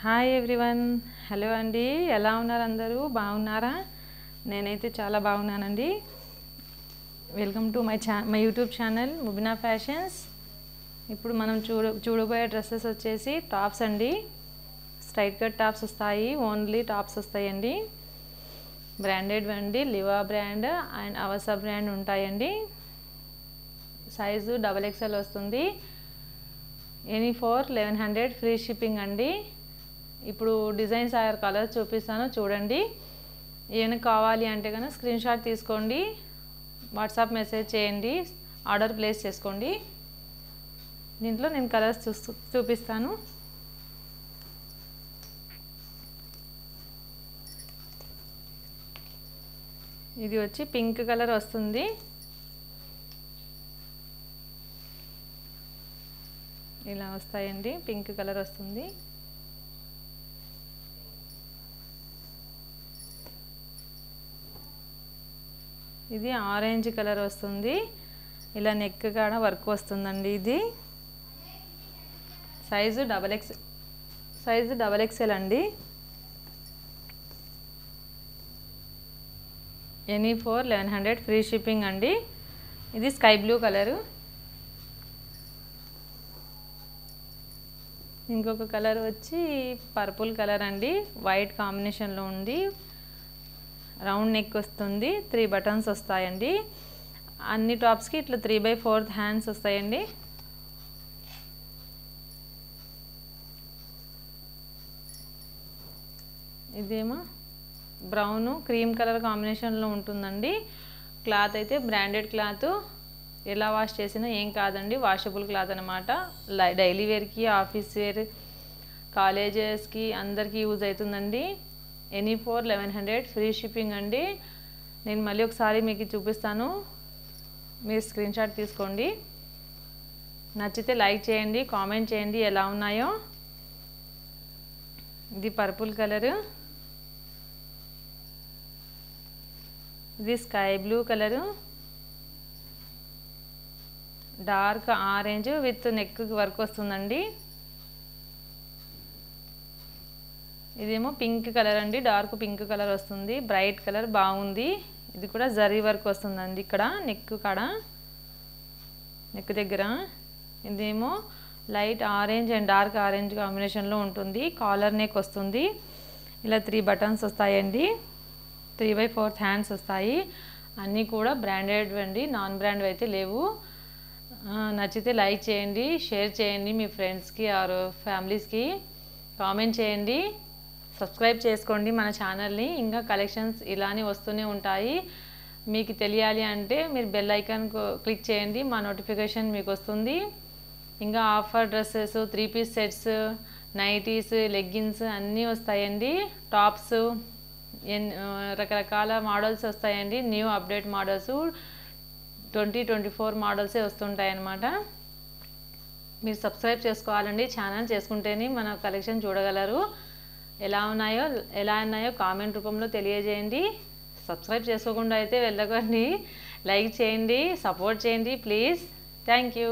Hi everyone, hello అండి. ఎలా ఉన్నారు అందరూ? బాగున్నారా? నేనైతే చాలా బాగున్నానండి. Welcome to my YouTube channel Mubina fashions. ఇప్పుడు మనం చూడబోయే డ్రెస్సెస్ వచ్చేసి టాప్స్ అండి. స్ట్రైట్ కట్ టాప్స్ వస్తాయి, ఓన్లీ టాప్స్ వస్తాయండి. బ్రాండెడ్ అండి, Liva brand and Avasa brand ఉంటాయండి. సైజు XXL వస్తుంది. ఎనీ 1100 ఫ్రీ షిప్పింగ్ అండి. ఇప్పుడు డిజైన్స్ ఆర్ కలర్స్ చూపిస్తాను, చూడండి. ఏమైనా కావాలి అంటే కనుక స్క్రీన్ షాట్ తీసుకోండి, వాట్సాప్ మెసేజ్ చేయండి, ఆర్డర్ ప్లేస్ చేసుకోండి. దీంట్లో నేను కలర్స్ చూపిస్తాను. ఇది వచ్చి పింక్ కలర్ వస్తుంది. ఇలా వస్తాయండి, పింక్ కలర్ వస్తుంది. ఇది ఆరెంజ్ కలర్ వస్తుంది. ఇలా నెక్ కాడ వర్క్ వస్తుందండి. ఇది సైజు XXL అండి. ఎనీ 1100 ఫ్రీ షిప్పింగ్ అండి. ఇది స్కై బ్లూ కలరు. ఇంకొక కలర్ వచ్చి పర్పుల్ కలర్ అండి, వైట్ కాంబినేషన్లో ఉంది. రౌండ్ నెక్ వస్తుంది, 3 బటన్స్ వస్తాయండి. అన్ని టాప్స్కి ఇట్లా 3/4 హ్యాండ్స్ వస్తాయండి. ఇదేమో బ్రౌన్ క్రీమ్ కలర్ కాంబినేషన్లో ఉంటుందండి. క్లాత్ అయితే బ్రాండెడ్ క్లాత్, ఎలా వాష్ చేసినా ఏం కాదండి, వాషబుల్ క్లాత్ అనమాట. డైలీ వేర్కి, ఆఫీస్ వేర్, కాలేజెస్కి అందరికీ యూజ్ అవుతుందండి. ఎనీ 1100 ఫ్రీ షిప్పింగ్ అండి. నేను మళ్ళీ ఒకసారి మీకు చూపిస్తాను, మీరు స్క్రీన్ షాట్ తీసుకోండి. నచ్చితే లైక్ చేయండి, కామెంట్ చేయండి ఎలా ఉన్నాయో. ఇది పర్పుల్ కలరు, ఇది sky blue colour, dark orange with neck work వస్తుందండి. ఇదేమో పింక్ కలర్ అండి, డార్క్ పింక్ కలర్ వస్తుంది, బ్రైట్ కలర్ బాగుంది. ఇది కూడా జరీ వర్క్ వస్తుందండి ఇక్కడ నెక్ కాడ, నెక్ దగ్గర. ఇదేమో light orange and dark orange కాంబినేషన్లో ఉంటుంది. కాలర్ నెక్ వస్తుంది. ఇలా 3 బటన్స్ వస్తాయండి, 3/4 హ్యాండ్స్ వస్తాయి. అన్నీ కూడా బ్రాండెడ్ అండి, నాన్ బ్రాండ్ అయితే లేవు. నచ్చితే లైక్ చేయండి, షేర్ చేయండి మీ ఫ్రెండ్స్కి ఆర్ ఫ్యామిలీస్కి, కామెంట్ చేయండి, సబ్స్క్రైబ్ చేసుకోండి మన ఛానల్ని. ఇంకా కలెక్షన్స్ ఇలానే వస్తూనే ఉంటాయి. మీకు తెలియాలి అంటే మీరు బెల్ ఐకాన్ క్లిక్ చేయండి, మా నోటిఫికేషన్ మీకు వస్తుంది. ఇంకా offer dresses, 3 piece sets, nighties, leggings అన్నీ వస్తాయండి. టాప్స్, రకరకాల మోడల్స్ వస్తాయండి. న్యూ అప్డేట్ మోడల్స్ 2024 మోడల్సే వస్తుంటాయి అన్నమాట. మీరు సబ్స్క్రైబ్ చేసుకోవాలండి, ఛానల్ చేసుకుంటేనే మన కలెక్షన్ చూడగలరు. ఎలా ఉన్నాయో కామెంట్ రూపంలో తెలియజేయండి. సబ్స్క్రైబ్ చేసుకోకుండా అయితే వెళ్ళకండి, లైక్ చేయండి, సపోర్ట్ చేయండి ప్లీజ్. Thank you.